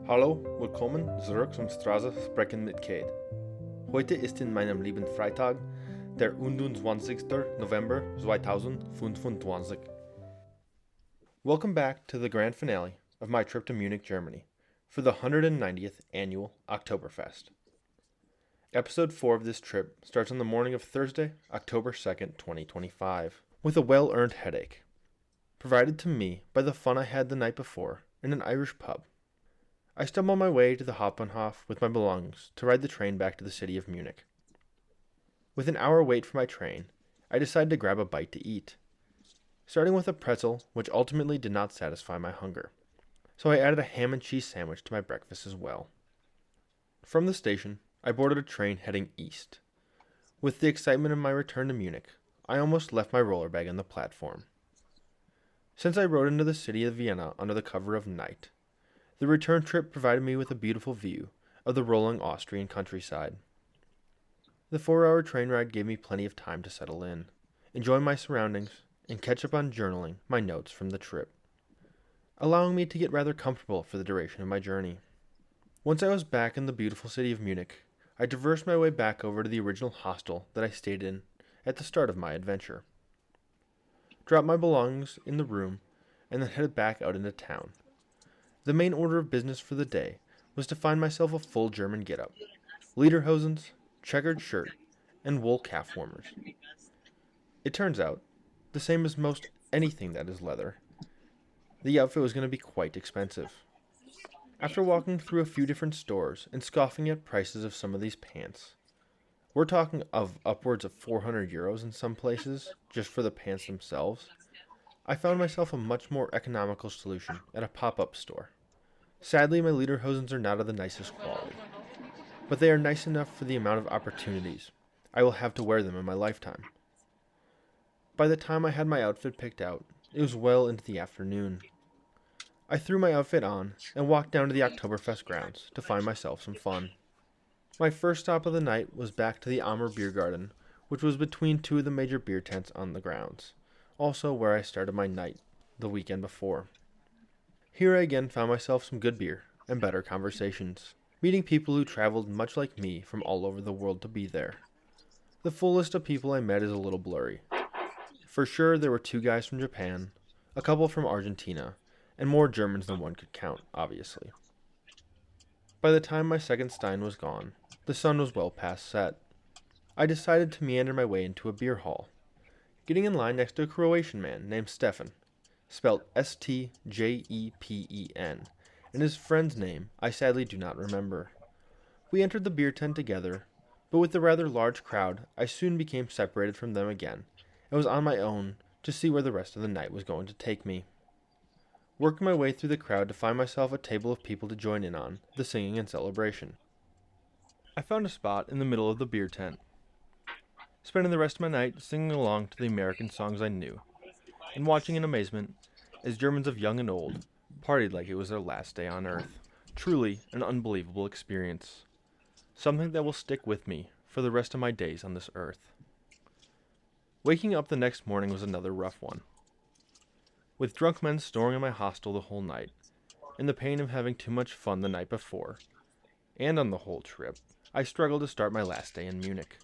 Hallo, willkommen zurück zum Straße sprechen mit Kate. Heute ist in meinem lieben Freitag, der 21. November 2025. Welcome back to the grand finale of my trip to Munich, Germany, for the 190th annual Oktoberfest. Episode 4 of this trip starts on the morning of Thursday, October 2nd, 2025, with a well-earned headache, provided to me by the fun I had the night before in an Irish pub. I stumble my way to the Hauptbahnhof with my belongings to ride the train back to the city of Munich. With an hour wait for my train, I decide to grab a bite to eat, starting with a pretzel which ultimately did not satisfy my hunger, so I added a ham and cheese sandwich to my breakfast as well. From the station, I boarded a train heading east. With the excitement of my return to Munich, I almost left my roller bag on the platform. Since I rode into the city of Vienna under the cover of night, the return trip provided me with a beautiful view of the rolling Austrian countryside. The 4-hour train ride gave me plenty of time to settle in, enjoy my surroundings, and catch up on journaling my notes from the trip, allowing me to get rather comfortable for the duration of my journey. Once I was back in the beautiful city of Munich, I traversed my way back over to the original hostel that I stayed in at the start of my adventure, dropped my belongings in the room, and then headed back out into town. The main order of business for the day was to find myself a full German getup, lederhosens, checkered shirt, and wool calf warmers. It turns out, the same as most anything that is leather, the outfit was going to be quite expensive. After walking through a few different stores and scoffing at prices of some of these pants, we're talking of upwards of 400 euros in some places just for the pants themselves, I found myself a much more economical solution at a pop-up store. Sadly, my lederhosens are not of the nicest quality, but they are nice enough for the amount of opportunities I will have to wear them in my lifetime. By the time I had my outfit picked out, it was well into the afternoon. I threw my outfit on and walked down to the Oktoberfest grounds to find myself some fun. My first stop of the night was back to the Ammer Beer Garden, which was between two of the major beer tents on the grounds, also where I started my night the weekend before. Here I again found myself some good beer and better conversations, meeting people who traveled much like me from all over the world to be there. The full list of people I met is a little blurry. For sure there were 2 guys from Japan, a couple from Argentina, and more Germans than one could count, obviously. By the time my second stein was gone, the sun was well past set. I decided to meander my way into a beer hall, getting in line next to a Croatian man named Stefan, spelled Stjepen, and his friend's name I sadly do not remember. We entered the beer tent together, but with the rather large crowd I soon became separated from them again, and was on my own to see where the rest of the night was going to take me. Working my way through the crowd to find myself a table of people to join in on the singing and celebration. I found a spot in the middle of the beer tent, spending the rest of my night singing along to the American songs I knew, and watching in amazement as Germans of young and old partied like it was their last day on Earth. Truly an unbelievable experience. Something that will stick with me for the rest of my days on this earth. Waking up the next morning was another rough one. With drunk men snoring in my hostel the whole night, and the pain of having too much fun the night before, and on the whole trip, I struggled to start my last day in Munich,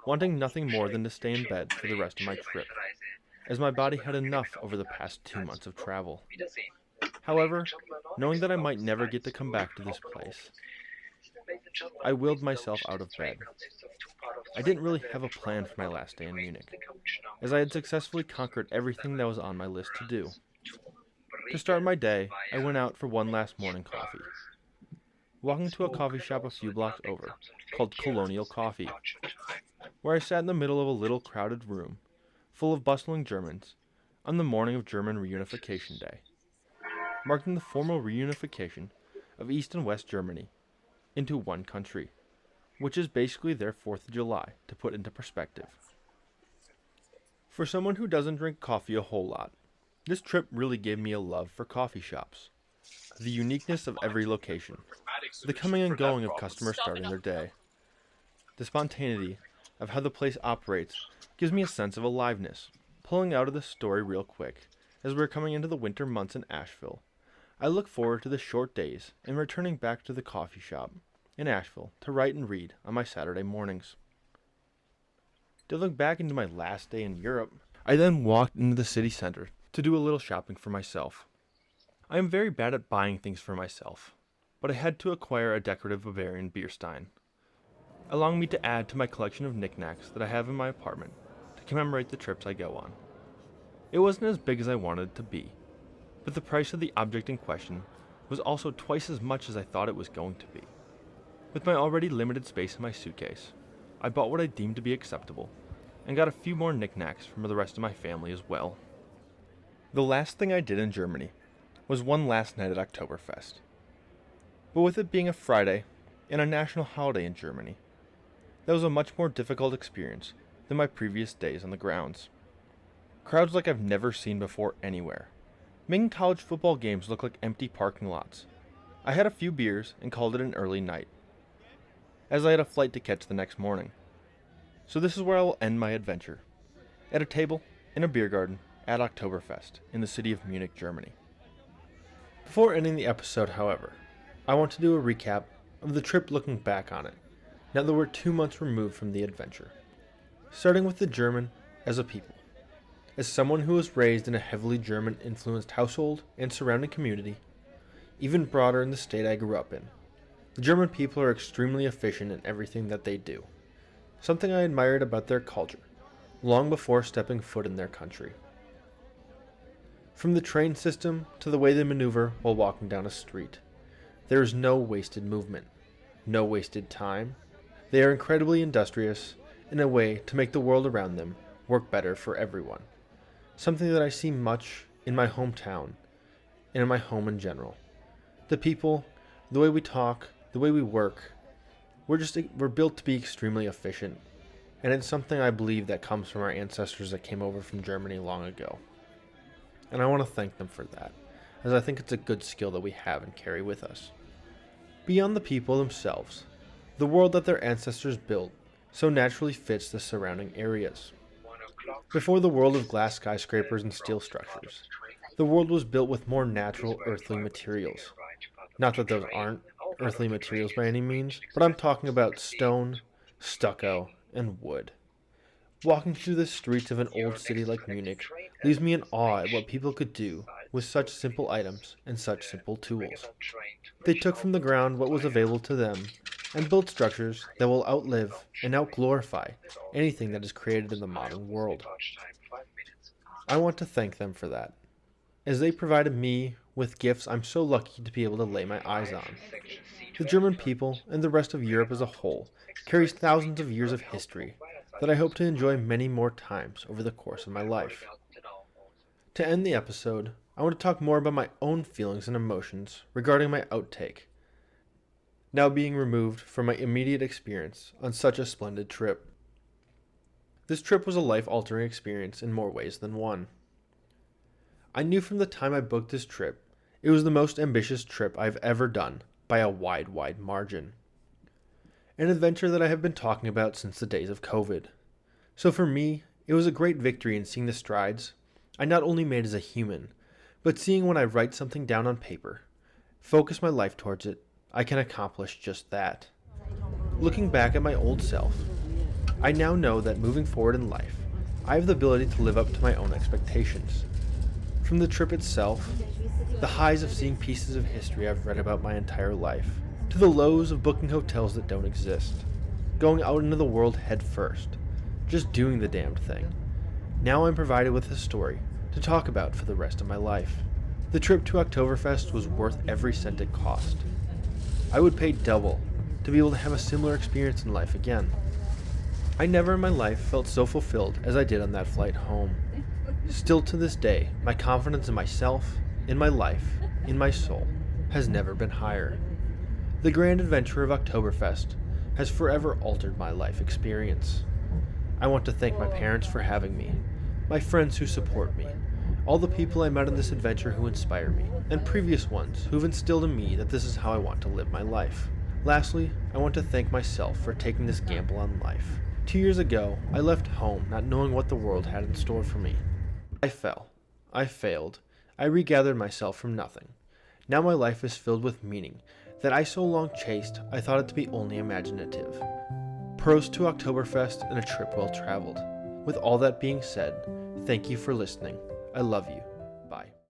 wanting nothing more than to stay in bed for the rest of my trip, as my body had enough over the past 2 months of travel. However, knowing that I might never get to come back to this place, I willed myself out of bed. I didn't really have a plan for my last day in Munich, as I had successfully conquered everything that was on my list to do. To start my day, I went out for one last morning coffee, walking to a coffee shop a few blocks over, called Colonial Coffee, where I sat in the middle of a little crowded room, full of bustling Germans, on the morning of German Reunification Day, marking the formal reunification of East and West Germany into one country, which is basically their 4th of July, to put into perspective. For someone who doesn't drink coffee a whole lot, this trip really gave me a love for coffee shops. The uniqueness of every location, the coming and going of customers starting their day, the spontaneity of how the place operates gives me a sense of aliveness. Pulling out of the story real quick, as we're coming into the winter months in Asheville, I look forward to the short days and returning back to the coffee shop in Asheville to write and read on my Saturday mornings. To look back into my last day in Europe, I then walked into the city center to do a little shopping for myself. I am very bad at buying things for myself, but I had to acquire a decorative Bavarian beer stein, allowing me to add to my collection of knickknacks that I have in my apartment to commemorate the trips I go on. It wasn't as big as I wanted it to be, but the price of the object in question was also twice as much as I thought it was going to be. With my already limited space in my suitcase, I bought what I deemed to be acceptable, and got a few more knickknacks from the rest of my family as well. The last thing I did in Germany was one last night at Oktoberfest. But with it being a Friday and a national holiday in Germany, that was a much more difficult experience than my previous days on the grounds. Crowds like I've never seen before anywhere, making college football games look like empty parking lots. I had a few beers and called it an early night, as I had a flight to catch the next morning. So this is where I will end my adventure, at a table in a beer garden at Oktoberfest in the city of Munich, Germany. Before ending the episode, however, I want to do a recap of the trip looking back on it, now that we're 2 months removed from the adventure. Starting with the German as a people. As someone who was raised in a heavily German-influenced household and surrounding community, even broader in the state I grew up in, the German people are extremely efficient in everything that they do, something I admired about their culture, long before stepping foot in their country. From the train system to the way they maneuver while walking down a street, there is no wasted movement, no wasted time. They are incredibly industrious in a way to make the world around them work better for everyone, something that I see much in my hometown and in my home in general. The people, the way we talk, the way we work, we're built to be extremely efficient, and it's something I believe that comes from our ancestors that came over from Germany long ago. And I want to thank them for that, as I think it's a good skill that we have and carry with us. Beyond the people themselves, the world that their ancestors built so naturally fits the surrounding areas. Before the world of glass skyscrapers and steel structures, the world was built with more natural earthly materials. Not that those aren't earthly materials by any means, but I'm talking about stone, stucco, and wood. Walking through the streets of an old city like Munich leaves me in awe at what people could do with such simple items and such simple tools. They took from the ground what was available to them and built structures that will outlive and outglorify anything that is created in the modern world. I want to thank them for that, as they provided me with gifts I'm so lucky to be able to lay my eyes on. The German people and the rest of Europe as a whole carries thousands of years of history that I hope to enjoy many more times over the course of my life. To end the episode, I want to talk more about my own feelings and emotions regarding my outtake, now being removed from my immediate experience on such a splendid trip. This trip was a life-altering experience in more ways than one. I knew from the time I booked this trip, it was the most ambitious trip I've ever done by a wide, wide margin. An adventure that I have been talking about since the days of COVID. So for me, it was a great victory in seeing the strides I not only made as a human, but seeing when I write something down on paper, focus my life towards it, I can accomplish just that. Looking back at my old self, I now know that moving forward in life, I have the ability to live up to my own expectations. From the trip itself, the highs of seeing pieces of history I've read about my entire life, to the lows of booking hotels that don't exist, going out into the world head first, just doing the damned thing. Now I'm provided with a story to talk about for the rest of my life. The trip to Oktoberfest was worth every cent it cost. I would pay double to be able to have a similar experience in life again. I never in my life felt so fulfilled as I did on that flight home. Still to this day, my confidence in myself, in my life, in my soul, has never been higher. The grand adventure of Oktoberfest has forever altered my life experience. I want to thank my parents for having me, my friends who support me, all the people I met on this adventure who inspire me, and previous ones who've instilled in me that this is how I want to live my life. Lastly, I want to thank myself for taking this gamble on life. 2 years ago, I left home not knowing what the world had in store for me. I fell. I failed. I regathered myself from nothing. Now my life is filled with meaning that I so long chased I thought it to be only imaginative. Pros to Oktoberfest and a trip well traveled. With all that being said, thank you for listening. I love you. Bye.